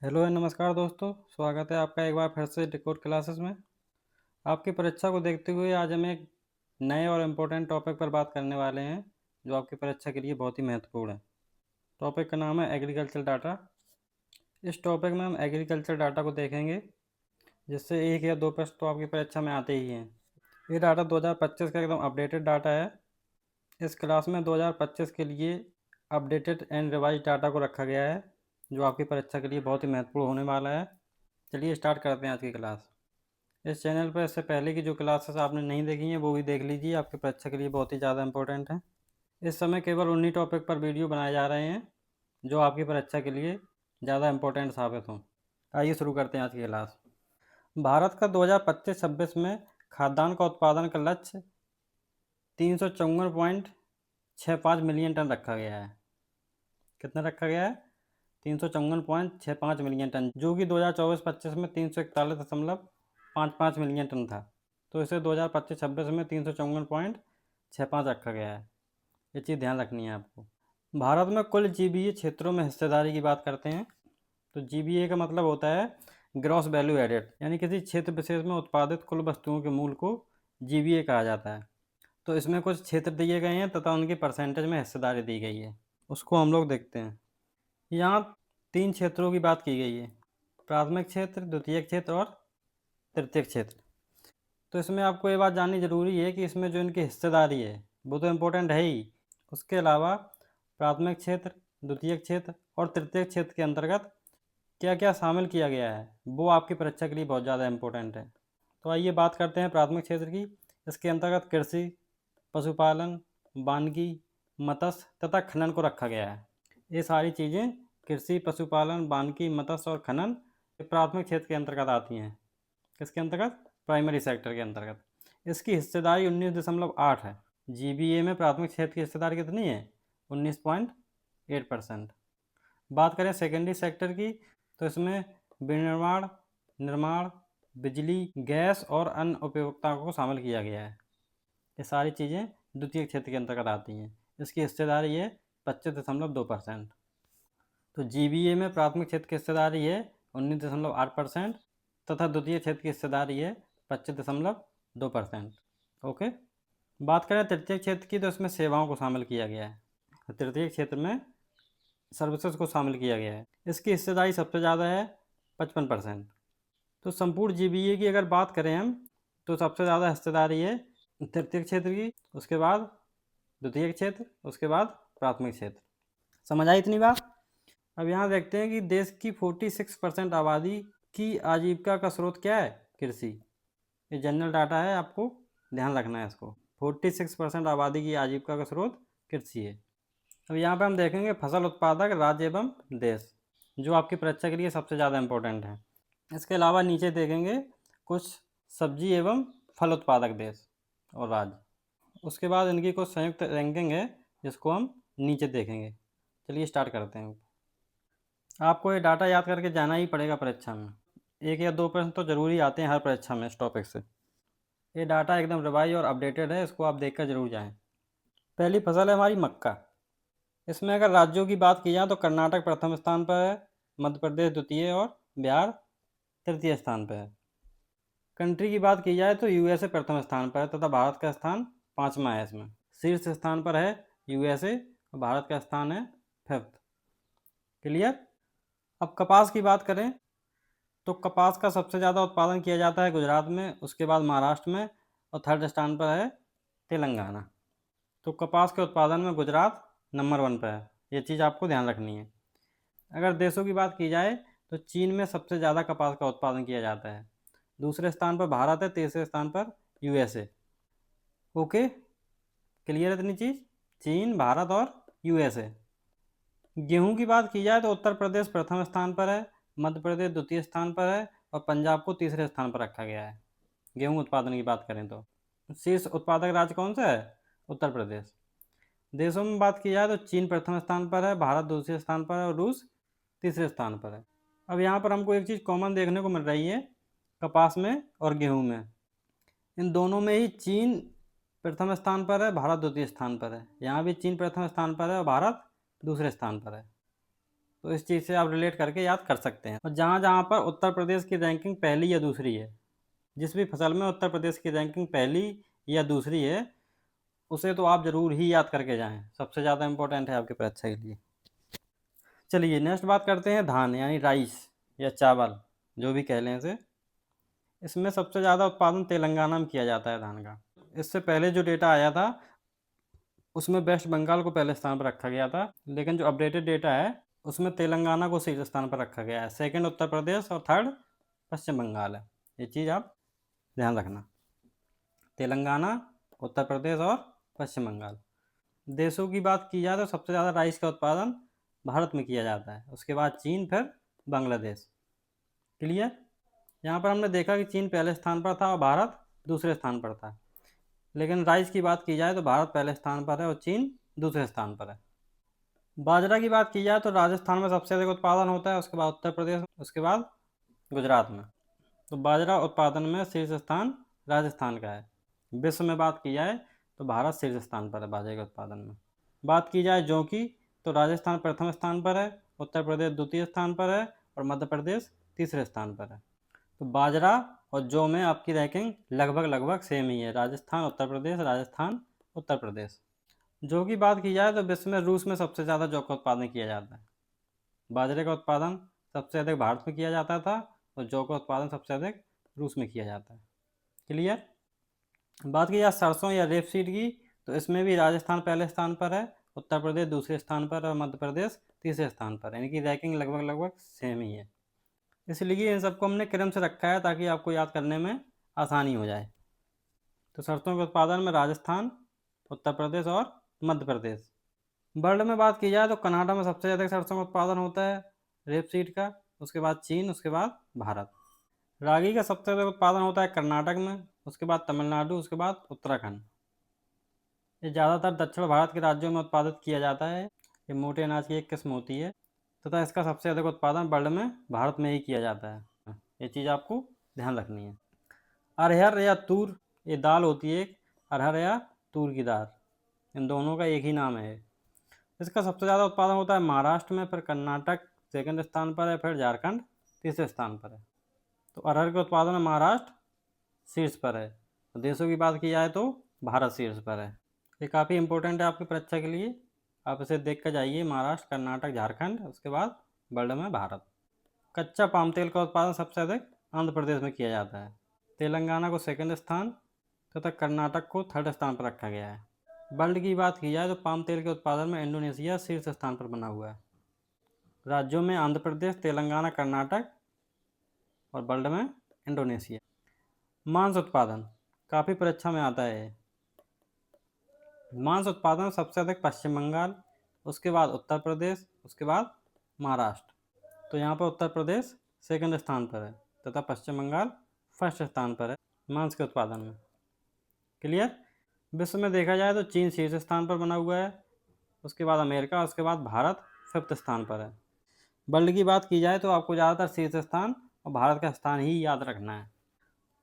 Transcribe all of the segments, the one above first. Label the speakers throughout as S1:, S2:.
S1: Hello and नमस्कार दोस्तों, स्वागत है आपका एक बार फिर से डिकोड क्लासेस में। आपकी परीक्षा को देखते हुए आज हम एक नए और इम्पोर्टेंट टॉपिक पर बात करने वाले हैं जो आपकी परीक्षा के लिए बहुत ही महत्वपूर्ण है। टॉपिक का नाम है एग्रीकल्चर डाटा। इस टॉपिक में हम एग्रीकल्चर डाटा को देखेंगे, जिससे एक या दो प्रश्न तो आपकी परीक्षा में आते ही हैं। ये डाटा 2025 का एकदम अपडेटेड डाटा है। इस क्लास में 2025 के लिए अपडेटेड एंड रिवाइज डाटा को रखा गया है, जो आपकी परीक्षा के लिए बहुत ही महत्वपूर्ण होने वाला है। चलिए स्टार्ट करते हैं आज की क्लास। इस चैनल पर इससे पहले की जो क्लासेस आपने नहीं देखी हैं वो भी देख लीजिए, आपकी परीक्षा के लिए बहुत ही ज़्यादा इंपॉर्टेंट है। इस समय केवल उन्हीं टॉपिक पर वीडियो बनाए जा रहे हैं जो आपकी परीक्षा के लिए ज़्यादा इंपॉर्टेंट साबित हों। आइए शुरू करते हैं आज की क्लास। भारत का 2025-26 में खाद्यान्न का उत्पादन का लक्ष्य 354.65 मिलियन टन रखा गया है। कितना रखा गया है? 354.65 मिलियन टन, जो कि 2024-25 में 341.55 मिलियन टन था। तो इसे 2025-26 में 354.65 रखा गया है। ये चीज़ ध्यान रखनी है आपको। भारत में कुल जीबीए क्षेत्रों में हिस्सेदारी की बात करते हैं तो जीबीए का मतलब होता है ग्रॉस वैल्यू एडेड, यानी किसी क्षेत्र विशेष में उत्पादित कुल वस्तुओं के मूल को जीबीए कहा जाता है। तो इसमें कुछ क्षेत्र दिए गए हैं तथा उनकी परसेंटेज में हिस्सेदारी दी गई है, उसको हम लोग देखते हैं। यहाँ 3 क्षेत्रों की बात की गई है: प्राथमिक क्षेत्र, द्वितीयक क्षेत्र और तृतीयक क्षेत्र। तो इसमें आपको ये बात जाननी जरूरी है कि इसमें जो इनकी हिस्सेदारी है वो तो इम्पोर्टेंट है ही, उसके अलावा प्राथमिक क्षेत्र, द्वितीयक क्षेत्र और तृतीयक क्षेत्र के अंतर्गत क्या क्या शामिल किया गया है वो आपकी परीक्षा के लिए बहुत ज़्यादा इम्पोर्टेंट है। तो आइए बात करते हैं प्राथमिक क्षेत्र की। इसके अंतर्गत कृषि, पशुपालन, वानिकी, मत्स्य तथा खनन को रखा गया है। ये सारी चीज़ें कृषि, पशुपालन, वानिकी, मत्स्य और खनन प्राथमिक क्षेत्र के अंतर्गत आती हैं। किसके अंतर्गत? प्राइमरी सेक्टर के अंतर्गत। इसकी हिस्सेदारी 19.8 है। जीबीए में प्राथमिक क्षेत्र की हिस्सेदारी कितनी है? 19.8%। बात करें सेकेंडरी सेक्टर की तो इसमें विनिर्माण, निर्माण, बिजली, गैस और अन्य उपयोगिताओं को शामिल किया गया है। ये सारी चीज़ें द्वितीय क्षेत्र के अंतर्गत आती हैं। इसकी हिस्सेदारी है 25.2%। तो जीबीए में प्राथमिक क्षेत्र की हिस्सेदारी है 19.8% तथा द्वितीय क्षेत्र की हिस्सेदारी है 25.2%। ओके। बात करें तृतीय क्षेत्र की तो इसमें सेवाओं को शामिल किया गया है। तृतीय क्षेत्र में सर्विसेज को शामिल किया गया है। इसकी हिस्सेदारी सबसे ज़्यादा है 55%। तो संपूर्ण जीबीए की अगर बात करें हम तो सबसे ज़्यादा हिस्सेदारी है तृतीय क्षेत्र की, उसके बाद द्वितीय क्षेत्र, उसके बाद प्राथमिक क्षेत्र। समझ आई इतनी बात? अब यहाँ देखते हैं कि देश की 46% आबादी की आजीविका का स्रोत क्या है? कृषि। ये जनरल डाटा है, आपको ध्यान रखना है इसको। 46% आबादी की आजीविका का स्रोत कृषि है। अब यहाँ पे हम देखेंगे फसल उत्पादक राज्य एवं देश, जो आपकी परीक्षा के लिए सबसे ज़्यादा इम्पोर्टेंट है। इसके अलावा नीचे देखेंगे कुछ सब्जी एवं फल उत्पादक देश और राज्य। उसके बाद इनकी कुछ संयुक्त रैंकिंग है जिसको हम नीचे देखेंगे। चलिए स्टार्ट करते हैं। आपको ये डाटा याद करके जाना ही पड़ेगा परीक्षा में। एक या दो प्रश्न तो जरूरी आते हैं हर परीक्षा में इस टॉपिक से। ये डाटा एकदम रिवाइज और अपडेटेड है, इसको आप देखकर जरूर जाएं। पहली फसल है हमारी मक्का। इसमें अगर राज्यों की बात की जाए तो कर्नाटक प्रथम स्थान पर है, मध्य प्रदेश द्वितीय और बिहार तृतीय स्थान पर है। कंट्री की बात की जाए तो यूएसए प्रथम स्थान पर है तथा भारत का स्थान 5वां है। इसमें शीर्ष स्थान पर है यूएसए और भारत का स्थान है 5th। क्लियर? अब कपास की बात करें तो कपास का सबसे ज़्यादा उत्पादन किया जाता है गुजरात में, उसके बाद महाराष्ट्र में और थर्ड स्थान पर है तेलंगाना। तो कपास के उत्पादन में गुजरात नंबर 1 पर है, ये चीज़ आपको ध्यान रखनी है। अगर देशों की बात की जाए तो चीन में सबसे ज़्यादा कपास का उत्पादन किया जाता है, दूसरे स्थान पर भारत है, तीसरे स्थान पर यूएसए। ओके, क्लियर है इतनी चीज़? चीन, भारत और यूएसए। गेहूं की बात की जाए तो उत्तर प्रदेश प्रथम स्थान पर है, मध्य प्रदेश द्वितीय स्थान पर है और पंजाब को तीसरे स्थान पर रखा गया है। गेहूं उत्पादन की बात करें तो शीर्ष उत्पादक राज्य कौन सा है? उत्तर प्रदेश। देशों में बात की जाए तो चीन प्रथम स्थान पर है, भारत दूसरे स्थान पर है और रूस तीसरे स्थान पर है। अब यहाँ पर हमको एक चीज़ कॉमन देखने को मिल रही है कपास में और गेहूं में। इन दोनों में ही चीन प्रथम स्थान पर है, भारत द्वितीय स्थान पर है। यहाँ भी चीन प्रथम स्थान पर है और भारत दूसरे स्थान पर है। तो इस चीज़ से आप रिलेट करके याद कर सकते हैं। और जहाँ जहाँ पर उत्तर प्रदेश की रैंकिंग पहली या दूसरी है, जिस भी फसल में उत्तर प्रदेश की रैंकिंग पहली या दूसरी है, उसे तो आप ज़रूर ही याद करके जाएं, सबसे ज़्यादा इम्पोर्टेंट है आपकी परीक्षा के लिए। चलिए नेक्स्ट बात करते हैं धान यानी राइस या चावल, जो भी कह लें इसे। इसमें सबसे ज़्यादा उत्पादन तेलंगाना में किया जाता है धान का। इससे पहले जो डेटा आया था उसमें वेस्ट बंगाल को पहले स्थान पर रखा गया था, लेकिन जो अपडेटेड डेटा है उसमें तेलंगाना को शीर्ष स्थान पर रखा गया है। सेकंड उत्तर प्रदेश और थर्ड पश्चिम बंगाल है। ये चीज़ आप ध्यान रखना, तेलंगाना, उत्तर प्रदेश और पश्चिम बंगाल। देशों की बात की जाए तो सबसे ज़्यादा राइस का उत्पादन भारत में किया जाता है, उसके बाद चीन, फिर बांग्लादेश। क्लियर। यहाँ पर हमने देखा कि चीन पहले स्थान पर था और भारत दूसरे स्थान पर था, लेकिन राइस की बात की जाए तो भारत पहले स्थान पर है और चीन दूसरे स्थान पर है। बाजरा की बात की जाए तो राजस्थान में सबसे अधिक उत्पादन होता है, उसके बाद उत्तर प्रदेश, उसके बाद गुजरात में। तो बाजरा उत्पादन में शीर्ष स्थान राजस्थान का है। विश्व में बात की जाए तो भारत शीर्ष स्थान पर है बाजरे के उत्पादन में। बात की जाए जौ की तो राजस्थान प्रथम स्थान पर है, उत्तर प्रदेश द्वितीय स्थान पर है और मध्य प्रदेश तीसरे स्थान पर है। तो बाजरा और जौ में आपकी रैंकिंग लगभग सेम ही है, राजस्थान उत्तर प्रदेश, राजस्थान उत्तर प्रदेश। जौ की बात की जाए तो विश्व में रूस में सबसे ज़्यादा जौ का उत्पादन किया जाता है। बाजरे का उत्पादन सबसे अधिक भारत में किया जाता था और जौ का उत्पादन सबसे अधिक रूस में किया जाता है। क्लियर। बात की जाए सरसों या रेपसीड की तो इसमें भी राजस्थान पहले स्थान पर है, उत्तर प्रदेश दूसरे स्थान पर और मध्य प्रदेश तीसरे स्थान पर, यानी कि रैंकिंग लगभग सेम ही है। इसलिए इन सबको हमने क्रम से रखा है ताकि आपको याद करने में आसानी हो जाए। तो सरसों के उत्पादन में राजस्थान, उत्तर प्रदेश और मध्य प्रदेश। वर्ल्ड में बात की जाए तो कनाडा में सबसे ज़्यादा सरसों का उत्पादन होता है रेपसीड का, उसके बाद चीन, उसके बाद भारत। रागी का सबसे ज़्यादा उत्पादन होता है कर्नाटक में, उसके बाद तमिलनाडु, उसके बाद उत्तराखंड। ये ज़्यादातर दक्षिण भारत के राज्यों में उत्पादित किया जाता है। ये मोटे अनाज की एक किस्म होती है तथा इसका सबसे अधिक उत्पादन वर्ल्ड में भारत में ही किया जाता है। ये चीज़ आपको ध्यान रखनी है। अरहर या तूर, ये दाल होती है, अरहर या तूर की दाल, इन दोनों का एक ही नाम है। इसका सबसे ज़्यादा उत्पादन होता है महाराष्ट्र में, फिर कर्नाटक सेकंड स्थान पर है, फिर झारखंड तीसरे स्थान पर है। तो अरहर के उत्पादन में महाराष्ट्र शीर्ष पर है। तो देशों की बात की जाए तो भारत शीर्ष पर है। ये काफ़ी इंपॉर्टेंट है आपकी परीक्षा के लिए, आप इसे देख कर जाइए। महाराष्ट्र, कर्नाटक, झारखंड, उसके बाद वर्ल्ड में भारत। कच्चा पाम तेल का उत्पादन सबसे अधिक आंध्र प्रदेश में किया जाता है। तेलंगाना को सेकंड स्थान तथा कर्नाटक को थर्ड स्थान पर रखा गया है। वर्ल्ड की बात की जाए तो पाम तेल के उत्पादन में इंडोनेशिया शीर्ष स्थान पर बना हुआ है। राज्यों में आंध्र प्रदेश, तेलंगाना, कर्नाटक और वर्ल्ड में इंडोनेशिया। मांस उत्पादन काफ़ी परीक्षा में आता है। मांस उत्पादन सबसे अधिक पश्चिम बंगाल, उसके बाद उत्तर प्रदेश, उसके बाद महाराष्ट्र। तो यहाँ पर उत्तर प्रदेश सेकंड स्थान पर है तथा पश्चिम बंगाल फर्स्ट स्थान पर है मांस के उत्पादन में। क्लियर। विश्व में देखा जाए तो चीन शीर्ष स्थान पर बना हुआ है, उसके बाद अमेरिका, उसके बाद भारत फिफ्थ स्थान पर है। वर्ल्ड की बात की जाए तो आपको ज़्यादातर शीर्ष स्थान और भारत का स्थान ही याद रखना है।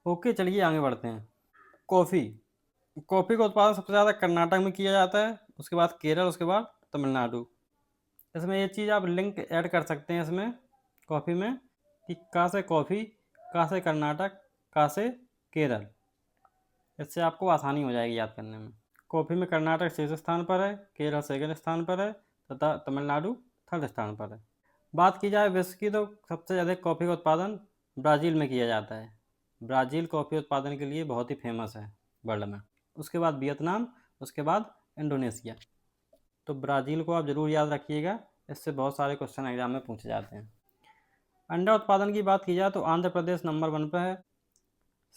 S1: ओके, चलिए आगे बढ़ते हैं। कॉफ़ी। कॉफ़ी का उत्पादन सबसे ज़्यादा कर्नाटक में किया जाता है, उसके बाद केरल, उसके बाद तमिलनाडु। इसमें ये चीज़ आप लिंक ऐड कर सकते हैं इसमें कॉफ़ी में कि कहाँ से कॉफ़ी, कहाँ से कर्नाटक, कहाँ से केरल। इससे आपको आसानी हो जाएगी याद करने में। कॉफ़ी में कर्नाटक शीर्ष स्थान पर है, केरल सेकंड स्थान पर है तथा तमिलनाडु थर्ड स्थान पर है। बात की जाए विश्व की तो सबसे अधिक कॉफ़ी का उत्पादन ब्राज़ील में किया जाता है। ब्राज़ील कॉफ़ी उत्पादन के लिए बहुत ही फेमस है वर्ल्ड में। उसके बाद वियतनाम, उसके बाद इंडोनेशिया। तो ब्राज़ील को आप ज़रूर याद रखिएगा, इससे बहुत सारे क्वेश्चन एग्जाम में पूछे जाते हैं। अंडा उत्पादन की बात की जाए तो आंध्र प्रदेश नंबर 1 पर है,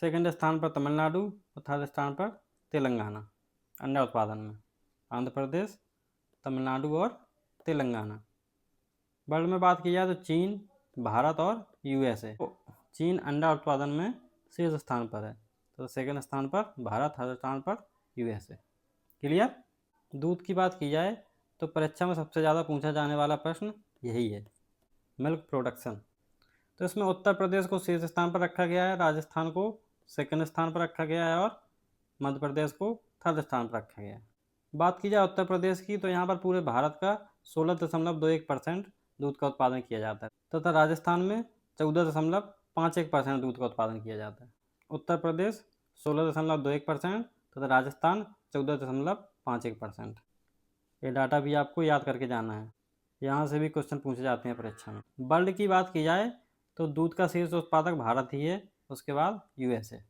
S1: सेकंड स्थान पर तमिलनाडु और थर्ड स्थान पर तेलंगाना। अंडा उत्पादन में आंध्र प्रदेश, तमिलनाडु और तेलंगाना। वर्ल्ड में बात की जाए तो चीन, भारत और यूएसए। चीन अंडा उत्पादन में शीर्ष स्थान पर है, तो सेकंड स्थान पर भारत, थर्ड स्थान पर यूएसए। क्लियर। दूध की बात की जाए तो परीक्षा में सबसे ज़्यादा पूछा जाने वाला प्रश्न यही है, मिल्क प्रोडक्शन। तो इसमें उत्तर प्रदेश को शीर्ष स्थान पर रखा गया है, राजस्थान को सेकंड स्थान पर रखा गया है और मध्य प्रदेश को थर्ड स्थान पर रखा गया है। बात की जाए उत्तर प्रदेश की तो यहाँ पर पूरे भारत का 16.21% दूध का उत्पादन किया जाता है, तथा राजस्थान में 14.51% दूध का उत्पादन किया जाता है। उत्तर प्रदेश 16.21% तथा राजस्थान 14.51%। ये डाटा भी आपको याद करके जाना है, यहाँ से भी क्वेश्चन पूछे जाते हैं परीक्षा में। वर्ल्ड की बात की जाए तो दूध का शीर्ष उत्पादक भारत ही है, उसके बाद यूएसए।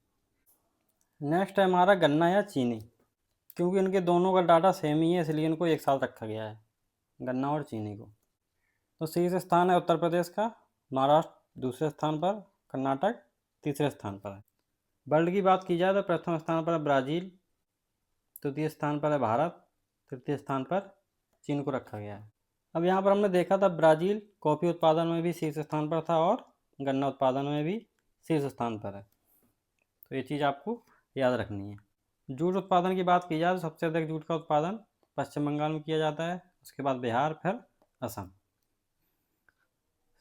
S1: नेक्स्ट है हमारा गन्ना या चीनी। क्योंकि इनके दोनों का डाटा सेम ही है इसलिए इनको एक साथ रखा गया है, गन्ना और चीनी को। तो शीर्ष स्थान है उत्तर प्रदेश का, महाराष्ट्र दूसरे स्थान पर, कर्नाटक तीसरे स्थान पर है। वर्ल्ड की बात की जाए तो प्रथम स्थान पर है ब्राज़ील, द्वितीय स्थान पर है भारत, तृतीय स्थान पर चीन को रखा गया है। अब यहाँ पर हमने देखा था ब्राज़ील कॉफ़ी उत्पादन में भी शीर्ष स्थान पर था और गन्ना उत्पादन में भी शीर्ष स्थान पर है, तो ये चीज़ आपको याद रखनी है। जूट उत्पादन की बात की जाए तो सबसे अधिक जूट का उत्पादन पश्चिम बंगाल में किया जाता है, उसके बाद बिहार, फिर असम।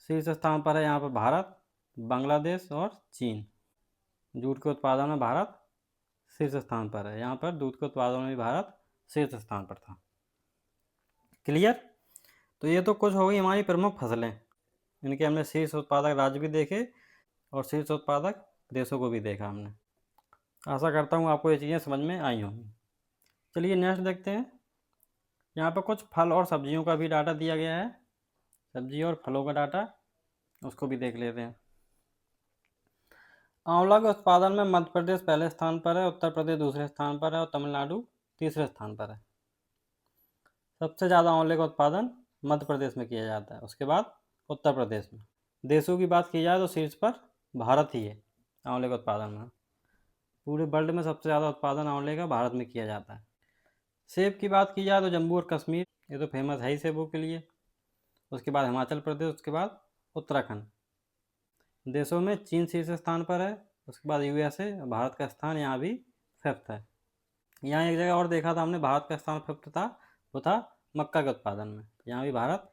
S1: शीर्ष स्थान पर है यहाँ पर भारत, बांग्लादेश और चीन। जूट के उत्पादन में भारत शीर्ष स्थान पर है, यहाँ पर दूध के उत्पादन में भी भारत शीर्ष स्थान पर था। क्लियर? तो ये तो कुछ हो गई हमारी प्रमुख फसलें, इनके हमने शीर्ष उत्पादक राज्य भी देखे और शीर्ष उत्पादक देशों को भी देखा हमने। आशा करता हूँ आपको ये चीज़ें समझ में आई होंगी। चलिए नेक्स्ट देखते हैं। यहाँ पर कुछ फल और सब्जियों का भी डाटा दिया गया है, सब्जी और फलों का डाटा, उसको भी देख लेते हैं। आंवला के उत्पादन में मध्य प्रदेश पहले स्थान पर है, उत्तर प्रदेश दूसरे स्थान पर है और तमिलनाडु तीसरे स्थान पर है। सबसे ज़्यादा आंवले का उत्पादन मध्य प्रदेश में किया जाता है, उसके बाद उत्तर प्रदेश में। देशों की बात की जाए तो शीर्ष पर भारत ही है आंवले के उत्पादन में। पूरे वर्ल्ड में सबसे ज़्यादा उत्पादन आंवले का भारत में किया जाता है। सेब की बात की जाए तो जम्मू और कश्मीर, ये तो फेमस है ही सेबों के लिए, उसके बाद हिमाचल प्रदेश, उसके बाद उत्तराखंड। देशों में चीन शीर्ष स्थान पर है, उसके बाद यूएसए, भारत का स्थान यहाँ भी 5th है। यहाँ एक जगह और देखा था हमने, भारत का स्थान 5th था, वो था मक्का के उत्पादन में। यहाँ भी भारत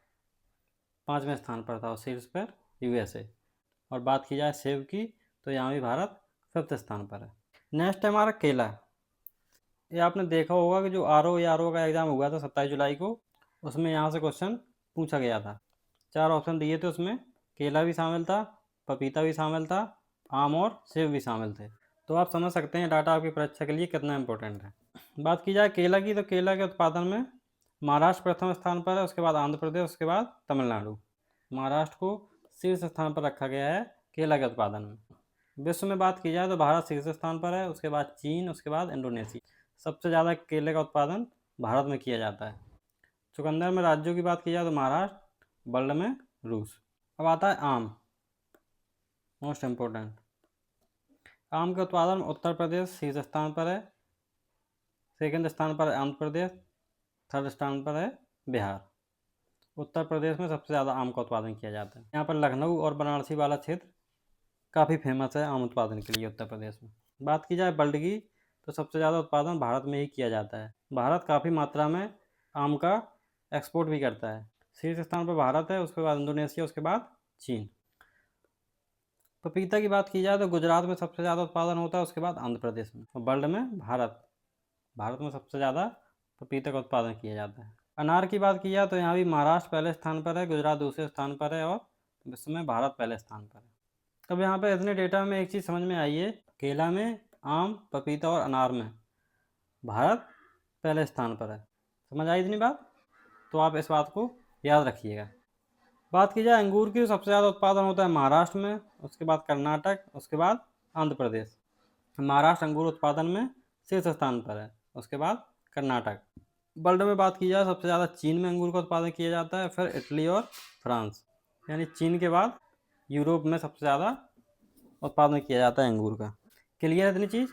S1: 5वें स्थान पर था और शीर्ष पर यूएसए। और बात की जाए सेब की तो यहाँ भी भारत 5th स्थान पर है। नेक्स्ट है हमारा केला। ये आपने देखा होगा कि जो आरओ का एग्ज़ाम हुआ था 27 जुलाई को, उसमें यहाँ से क्वेश्चन पूछा गया था। 4 ऑप्शन दिए थे, उसमें केला भी शामिल था, पपीता भी शामिल था, आम और सेब भी शामिल थे। तो आप समझ सकते हैं डाटा आपकी परीक्षा के लिए कितना इंपॉर्टेंट है। बात की जाए केला की तो केला के उत्पादन में महाराष्ट्र प्रथम स्थान पर है, उसके बाद आंध्र प्रदेश, उसके बाद तमिलनाडु। महाराष्ट्र को शीर्ष स्थान पर रखा गया है केला के उत्पादन में। विश्व में बात की जाए तो भारत शीर्ष स्थान पर है, उसके बाद चीन, उसके बाद इंडोनेशिया। सबसे ज़्यादा केले का उत्पादन भारत में किया जाता है। चुकंदर में राज्यों की बात की जाए तो महाराष्ट्र, वर्ल्ड में रूस। अब आता है आम, मोस्ट इम्पोर्टेंट। आम के उत्पादन में उत्तर प्रदेश शीर्ष स्थान पर है, सेकंड स्थान पर है आंध्र प्रदेश, थर्ड स्थान पर है बिहार। उत्तर प्रदेश में सबसे ज़्यादा आम का उत्पादन किया जाता है। यहाँ पर लखनऊ और बनारसी वाला क्षेत्र काफ़ी फेमस है आम उत्पादन के लिए उत्तर प्रदेश में। बात की जाए वर्ल्ड की तो सबसे ज़्यादा उत्पादन भारत में ही किया जाता है। भारत काफ़ी मात्रा में आम का एक्सपोर्ट भी करता है। शीर्ष स्थान पर भारत है, उसके बाद इंडोनेशिया, उसके बाद चीन। पपीता की बात की जाए तो गुजरात में सबसे ज़्यादा उत्पादन होता है, उसके बाद आंध्र प्रदेश में। और वर्ल्ड में भारत में सबसे ज़्यादा पपीता का उत्पादन किया जाता है। अनार की बात की जाए तो यहाँ भी महाराष्ट्र पहले स्थान पर है, गुजरात दूसरे स्थान पर है और विश्व में भारत पहले स्थान पर है। अब यहाँ पे इतने डेटा में एक चीज़ समझ में आई है, केला में, आम, पपीता और अनार में भारत पहले स्थान पर है। समझ आई इतनी बात? तो आप इस बात को याद रखिएगा। बात की जाए अंगूर की, सबसे ज़्यादा उत्पादन होता है महाराष्ट्र में, उसके बाद कर्नाटक, उसके बाद आंध्र प्रदेश। महाराष्ट्र अंगूर उत्पादन में शीर्ष स्थान पर है, उसके बाद कर्नाटक। वर्ल्ड में बात की जाए सबसे ज़्यादा चीन में अंगूर का उत्पादन किया जाता है, फिर इटली और फ्रांस। यानी चीन के बाद यूरोप में सबसे ज़्यादा उत्पादन किया जाता है अंगूर का। क्लियर है इतनी चीज़?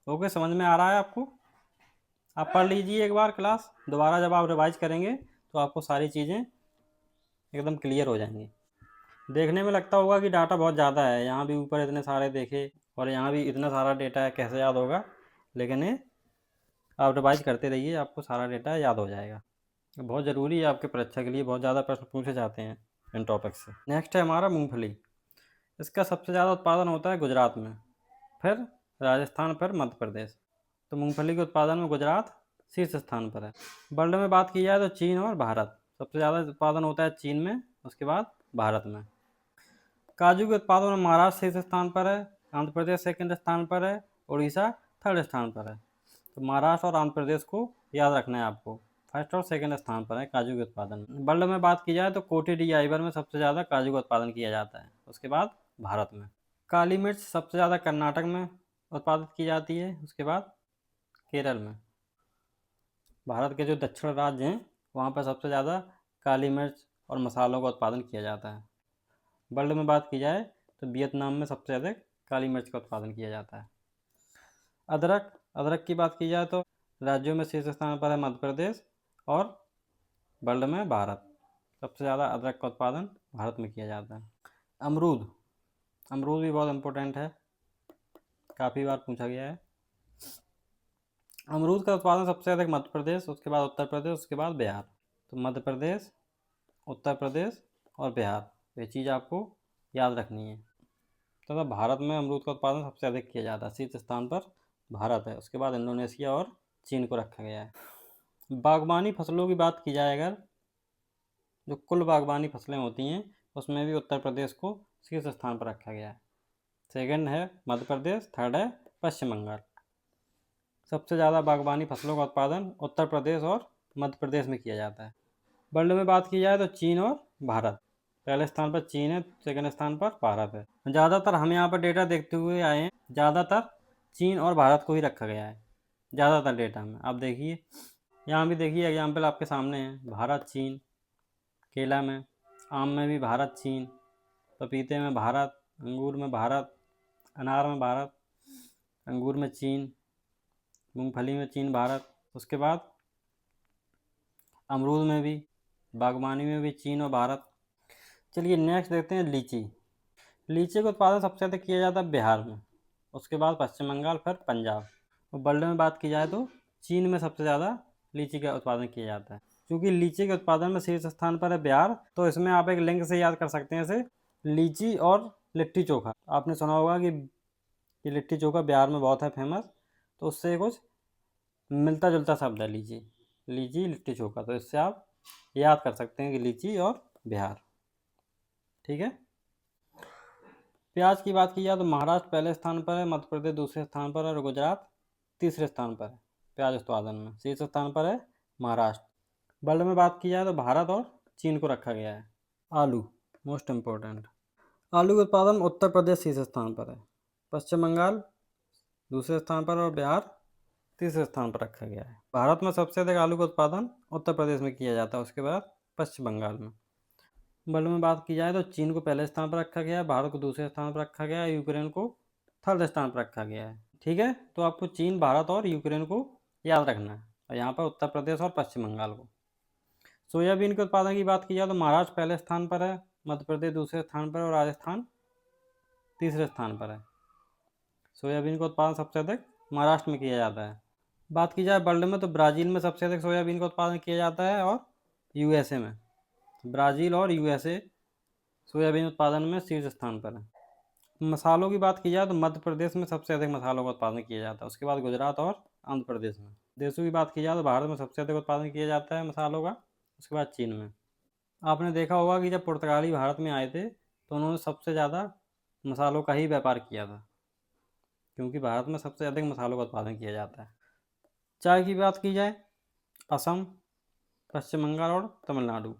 S1: ओके, समझ में आ रहा है आपको? आप पढ़ लीजिए एक बार क्लास, दोबारा जब आप रिवाइज करेंगे तो आपको सारी चीज़ें एकदम क्लियर हो जाएंगी। देखने में लगता होगा कि डाटा बहुत ज़्यादा है, यहाँ भी ऊपर इतने सारे देखे और यहाँ भी इतना सारा डेटा है, कैसे याद होगा? लेकिन ये आप रिवाइज करते रहिए, आपको सारा डेटा याद हो जाएगा। बहुत ज़रूरी है आपके परीक्षा के लिए, बहुत ज़्यादा प्रश्न पूछे जाते हैं इन टॉपिक से। नेक्स्ट है हमारा मूंगफली। इसका सबसे ज़्यादा उत्पादन होता है गुजरात में, फिर राजस्थान, फिर मध्य प्रदेश। तो मूंगफली के उत्पादन में गुजरात शीर्ष स्थान पर है। वर्ल्ड में बात की जाए तो चीन और भारत। सबसे ज़्यादा उत्पादन होता है चीन में, उसके बाद भारत में। काजू के उत्पादन में महाराष्ट्र शीर्ष स्थान पर है, आंध्र प्रदेश सेकंड स्थान पर है, उड़ीसा थर्ड स्थान पर है। तो महाराष्ट्र और आंध्र प्रदेश को याद रखना है आपको, फर्स्ट और सेकंड स्थान पर है काजू के उत्पादन में। वर्ल्ड में बात की जाए तो कोटेडी आइवर में सबसे ज़्यादा काजू का उत्पादन किया जाता है, उसके बाद भारत में। काली मिर्च सबसे ज़्यादा कर्नाटक में उत्पादित की जाती है, उसके बाद केरल में। भारत के जो दक्षिण राज्य हैं वहाँ पर सबसे ज़्यादा काली मिर्च और मसालों का उत्पादन किया जाता है। वर्ल्ड में बात की जाए तो वियतनाम में सबसे अधिक काली मिर्च का उत्पादन किया जाता है। अदरक की बात की जाए तो राज्यों में शीर्ष स्थान पर है मध्य प्रदेश और वर्ल्ड में भारत। सबसे ज़्यादा अदरक का उत्पादन भारत में किया जाता है। अमरूद भी बहुत इम्पोर्टेंट है, काफ़ी बार पूछा गया है। अमरूद का उत्पादन सबसे अधिक मध्य प्रदेश, उसके बाद उत्तर प्रदेश, उसके बाद बिहार। तो मध्य प्रदेश, उत्तर प्रदेश और बिहार, ये चीज़ आपको याद रखनी है। तथा भारत में अमरूद का उत्पादन सबसे अधिक किया जाता है, शीर्ष स्थान पर भारत है, उसके बाद इंडोनेशिया और चीन को रखा गया है। बागवानी फसलों की बात की जाए अगर, जो कुल बागवानी फसलें होती हैं उसमें भी उत्तर प्रदेश को शीर्ष स्थान पर रखा गया है। सेकंड है मध्य प्रदेश, थर्ड है पश्चिम बंगाल। सबसे ज़्यादा बागवानी फसलों का उत्पादन उत्तर प्रदेश और मध्य प्रदेश में किया जाता है। वर्ल्ड में बात की जाए तो चीन और भारत, पहले स्थान पर चीन है, सेकंड स्थान पर भारत है। ज़्यादातर हम यहाँ पर डेटा देखते हुए आए हैं, ज़्यादातर चीन और भारत को ही रखा गया है ज़्यादातर डेटा में। आप देखिए, यहाँ भी देखिए एग्जाम्पल आपके सामने है, भारत चीन। केला में, आम में भी भारत चीन, पपीते में भारत, अंगूर में भारत, अनार में भारत, अंगूर में चीन, मूंगफली में चीन भारत। उसके बाद अमरूद में भी, बागवानी में भी चीन और भारत। चलिए नेक्स्ट देखते हैं लीची। लीची का उत्पादन सबसे अधिक किया जाता है बिहार में, उसके बाद पश्चिम बंगाल, फिर पंजाब। और वर्ल्ड में बात की जाए तो चीन में सबसे ज़्यादा लीची का उत्पादन किया जाता है। क्योंकि लीची के उत्पादन में शीर्ष स्थान पर है बिहार, तो इसमें आप एक लिंक से याद कर सकते हैं इसे, लीची और लिट्टी चोखा। आपने सुना होगा कि लिट्टी चोखा बिहार में बहुत है फेमस, तो उससे कुछ मिलता जुलता शब्द है लीची लिट्टी चोखा, तो इससे आप याद कर सकते हैं कि लीची और बिहार। ठीक है। प्याज की बात की जाए तो महाराष्ट्र पहले स्थान पर है, मध्य प्रदेश दूसरे स्थान पर है और गुजरात तीसरे स्थान पर है प्याज उत्पादन में। शीर्ष स्थान पर है महाराष्ट्र। वर्ल्ड में बात की जाए तो भारत और चीन को रखा गया है। आलू मोस्ट इम्पोर्टेंट। आलू के उत्पादन में उत्तर प्रदेश शीर्ष स्थान पर है, पश्चिम बंगाल दूसरे स्थान पर और बिहार तीसरे स्थान पर रखा गया है। भारत में सबसे अधिक आलू का उत्पादन उत्तर प्रदेश में किया जाता है, उसके बाद पश्चिम बंगाल में। वर्ल्ड में बात की जाए तो चीन को पहले स्थान पर रखा गया है, भारत को दूसरे स्थान पर रखा गया है, यूक्रेन को थर्ड स्थान पर रखा गया है। ठीक है, तो आपको चीन, भारत और यूक्रेन को याद रखना है, और यहाँ पर उत्तर प्रदेश और पश्चिम बंगाल को। सोयाबीन के उत्पादन की बात की जाए तो महाराष्ट्र पहले स्थान पर है, मध्य प्रदेश दूसरे स्थान पर और राजस्थान तीसरे स्थान पर है। सोयाबीन का उत्पादन सबसे अधिक महाराष्ट्र में किया जाता है। बात की जाए वर्ल्ड में तो ब्राज़ील में सबसे अधिक सोयाबीन का उत्पादन किया जाता है और यूएसए में। ब्राज़ील और यूएसए सोयाबीन उत्पादन में शीर्ष स्थान पर है। मसालों की बात की जाए तो मध्य प्रदेश में सबसे अधिक मसालों का उत्पादन किया जाता है, उसके बाद गुजरात और आंध्र प्रदेश में। देशों की बात की जाए तो भारत में सबसे अधिक उत्पादन किया जाता है मसालों का, उसके बाद चीन में। आपने देखा होगा कि जब पुर्तगाली भारत में आए थे तो उन्होंने सबसे ज़्यादा मसालों का ही व्यापार किया था, क्योंकि भारत में सबसे अधिक मसालों का उत्पादन किया जाता है। चाय की बात की जाए, असम, पश्चिम बंगाल और तमिलनाडु।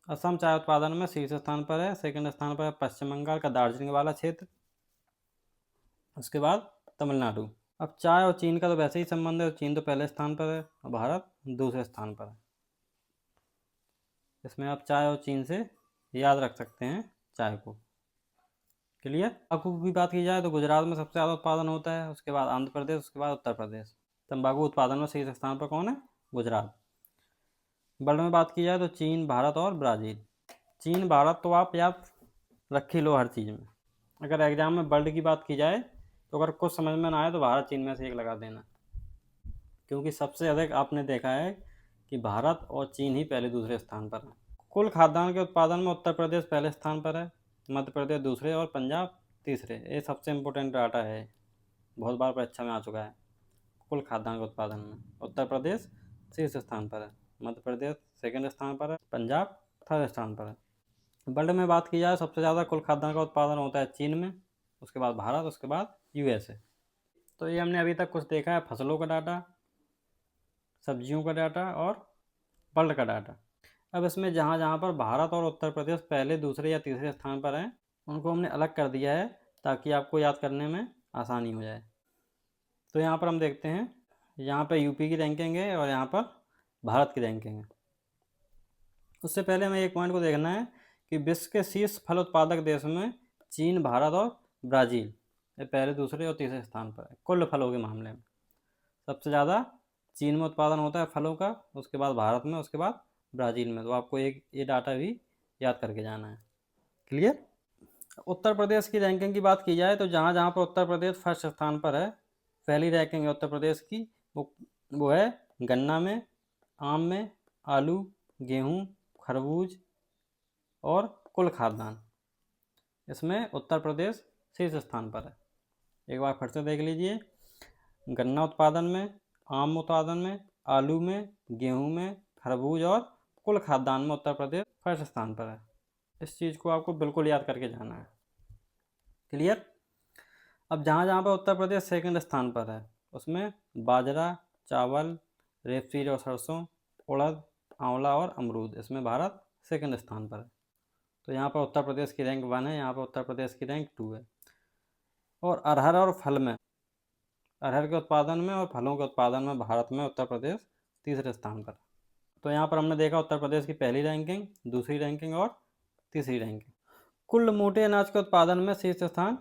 S1: असम चाय उत्पादन में शीर्ष स्थान पर है, सेकंड स्थान पर है पश्चिम बंगाल का दार्जिलिंग वाला क्षेत्र, उसके बाद तमिलनाडु। अब चाय और चीन का तो वैसे ही संबंध है, चीन तो पहले स्थान पर है और भारत दूसरे स्थान पर है। इसमें आप चाय और चीन से याद रख सकते हैं चाय को। क्लियर। तंबाकू की बात की जाए तो गुजरात में सबसे ज़्यादा उत्पादन होता है, उसके बाद आंध्र प्रदेश, उसके बाद उत्तर प्रदेश। तंबाकू उत्पादन में शीर्ष स्थान पर कौन है? गुजरात। वर्ल्ड में बात की जाए तो चीन, भारत और ब्राज़ील। चीन, भारत तो आप याद रख ही लो हर चीज़ में। अगर एग्जाम में वर्ल्ड की बात की जाए तो अगर कुछ समझ में ना आए तो भारत चीन में से एक लगा देना, क्योंकि सबसे अधिक आपने देखा है कि भारत और चीन ही पहले दूसरे स्थान पर है। कुल खाद्यान्न के उत्पादन में उत्तर प्रदेश पहले स्थान पर है, मध्य प्रदेश दूसरे और पंजाब तीसरे। ये सबसे इम्पोर्टेंट डाटा है, बहुत बार परीक्षा में आ चुका है। कुल खाद्यान्न के उत्पादन में उत्तर प्रदेश शीर्ष स्थान पर है, मध्य प्रदेश सेकंड स्थान पर है, पंजाब थर्ड स्थान पर है। वर्ल्ड में बात की जाए सबसे ज़्यादा कुल खाद्यान्न का उत्पादन होता है चीन में, उसके बाद भारत, उसके बाद यूएसए। तो ये हमने अभी तक कुछ देखा है फसलों का डाटा, सब्जियों का डाटा और वर्ल्ड का डाटा। अब इसमें जहाँ जहाँ पर भारत और उत्तर प्रदेश पहले, दूसरे या तीसरे स्थान पर हैं, उनको हमने अलग कर दिया है ताकि आपको याद करने में आसानी हो जाए। तो यहाँ पर हम देखते हैं, यहाँ पर यूपी की रैंकिंग है और यहाँ पर भारत की रैंकिंग है। उससे पहले हमें एक पॉइंट को देखना है कि विश्व के शीर्ष फल उत्पादक देशों में चीन, भारत और ब्राज़ील ये पहले, दूसरे और तीसरे स्थान पर है कुल फलों के मामले में। सबसे ज़्यादा चीन में उत्पादन होता है फलों का, उसके बाद भारत में, उसके बाद ब्राज़ील में। तो आपको एक ये डाटा भी याद करके जाना है। क्लियर। उत्तर प्रदेश की रैंकिंग की बात की जाए तो जहाँ जहाँ पर उत्तर प्रदेश फर्स्ट स्थान पर है, पहली रैंकिंग है उत्तर प्रदेश की, वो है गन्ना में, आम में, आलू, गेहूँ, खरबूज और कुल खाद्यान्न। इसमें उत्तर प्रदेश शीर्ष स्थान पर है। एक बार फिर से देख लीजिए, गन्ना उत्पादन में, आम उत्पादन में, आलू में, गेहूं में, खरबूज और कुल खाद्यान्न में उत्तर प्रदेश फर्स्ट स्थान पर है। इस चीज़ को आपको बिल्कुल याद करके जाना है। क्लियर। अब जहाँ जहाँ पर उत्तर प्रदेश सेकंड स्थान पर है, उसमें बाजरा, चावल, रेपसीड और सरसों, उड़द, आंवला और अमरूद, इसमें भारत सेकंड स्थान पर है। तो यहाँ पर उत्तर प्रदेश की रैंक 1 है, यहाँ पर उत्तर प्रदेश की रैंक 2 है। और अरहर और फल में, अरहर के उत्पादन में और फलों के उत्पादन में भारत में उत्तर प्रदेश तीसरे स्थान पर। तो यहाँ पर हमने देखा उत्तर प्रदेश की पहली रैंकिंग, दूसरी रैंकिंग और तीसरी रैंकिंग। कुल मोटे अनाज के उत्पादन में शीर्ष स्थान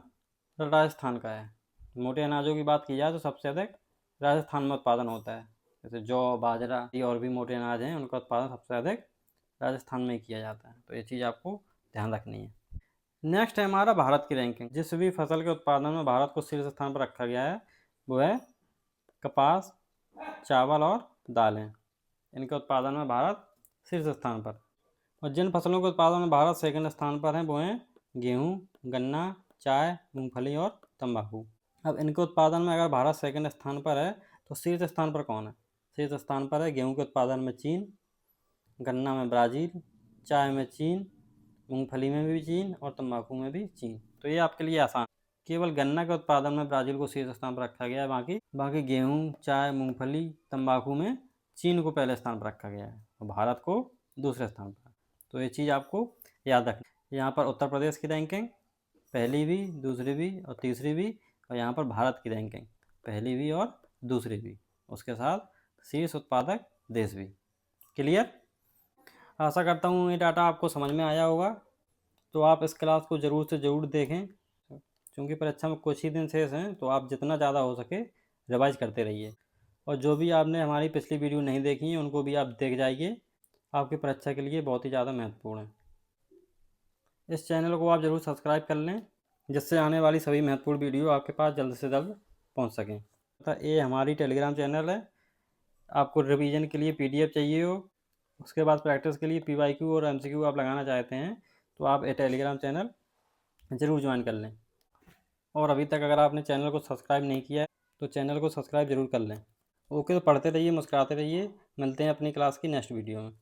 S1: राजस्थान का है। मोटे अनाजों की बात की जाए तो सबसे अधिक राजस्थान में उत्पादन होता है। जैसे जौ, बाजरा और भी मोटे अनाज हैं, उनका उत्पादन सबसे अधिक राजस्थान में किया जाता है। तो ये चीज़ आपको ध्यान रखनी है। नेक्स्ट है हमारा भारत की रैंकिंग। जिस भी फसल के उत्पादन में भारत को शीर्ष स्थान पर रखा गया है वो है कपास, चावल और दालें। इनके उत्पादन में भारत शीर्ष स्थान पर। और जिन फसलों के उत्पादन में भारत सेकंड स्थान पर हैं वो हैं गेहूँ, गन्ना, चाय, मूंगफली और तंबाकू। अब इनके उत्पादन में अगर भारत सेकंड स्थान पर है तो शीर्ष स्थान पर कौन है? शीर्ष स्थान पर है गेहूँ के उत्पादन में चीन, गन्ना में ब्राज़ील, चाय में चीन, मूंगफली में भी चीन और तंबाकू में भी चीन। तो ये आपके लिए आसान। केवल गन्ना के उत्पादन में ब्राज़ील को शीर्ष स्थान पर रखा गया है, बाकी गेहूँ, चाय, मूंगफली, तंबाकू में चीन को पहले स्थान पर रखा गया है और भारत को दूसरे स्थान पर। तो ये चीज़ आपको याद रखनी। यहाँ पर उत्तर प्रदेश की रैंकिंग पहली भी, दूसरी भी और तीसरी भी, और यहाँ पर भारत की रैंकिंग पहली भी और दूसरी भी, उसके साथ शीर्ष उत्पादक देश भी। क्लियर। आशा करता हूँ ये डाटा आपको समझ में आया होगा। तो आप इस क्लास को ज़रूर से ज़रूर देखें, क्योंकि परीक्षा में कुछ ही दिन शेष हैं। तो आप जितना ज़्यादा हो सके रिवाइज करते रहिए। और जो भी आपने हमारी पिछली वीडियो नहीं देखी है उनको भी आप देख जाइए, आपकी परीक्षा के लिए बहुत ही ज़्यादा महत्वपूर्ण है। इस चैनल को आप ज़रूर सब्सक्राइब कर लें, जिससे आने वाली सभी महत्वपूर्ण वीडियो आपके पास जल्द से जल्द पहुंच सकें। तथा ये हमारी टेलीग्राम चैनल है। आपको रिवीजन के लिए PDF चाहिए हो, उसके बाद प्रैक्टिस के लिए PYQ और MCQ आप लगाना चाहते हैं तो आप ये टेलीग्राम चैनल ज़रूर ज्वाइन कर लें। और अभी तक अगर आपने चैनल को सब्सक्राइब नहीं किया है तो चैनल को सब्सक्राइब ज़रूर कर लें। ओके, तो पढ़ते रहिए, मुस्कुराते रहिए। मिलते हैं अपनी क्लास की नेक्स्ट वीडियो में।